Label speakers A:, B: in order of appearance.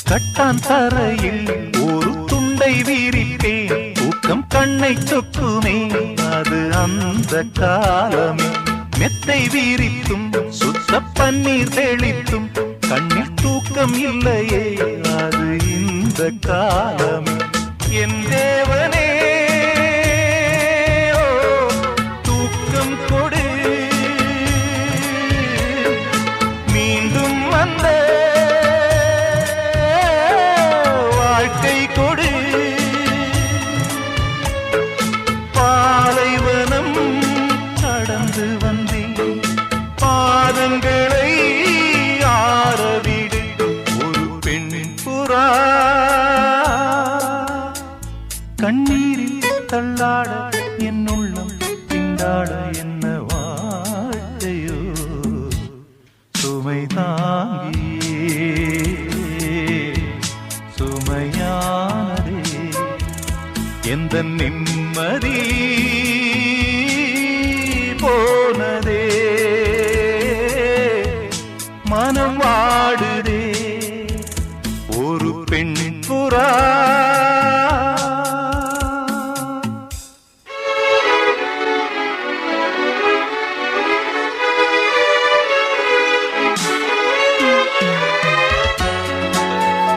A: கட்டான் தரையில் ஒரு துண்டை வீரிப்பேன், தூக்கம் கண்ணை சொக்குமே அது அந்த காலமே. மெத்தை வீரித்தும் சுத்த பன்னீர் தெளித்தும் கண்ணில் தூக்கம் இல்லையே அது இந்த காலமே. என் தேவனே தூக்கம் கொடு, மீண்டும் வந்த வாழ்க்கை கொடு. பாலைவனம் கடந்து வந்தேன், பாதங்களை ஆரவிடு. ஒரு பெண்ணின் புறா கண்ணீரில் தள்ளாட என் உள்ளம் திண்டாட என்ன வாழ்க்கையோ சுமை தாங்கியே சுமையானதே எந்த நிம்மதி போனதே. மனம் வாடுதே ஒரு பெண் புறா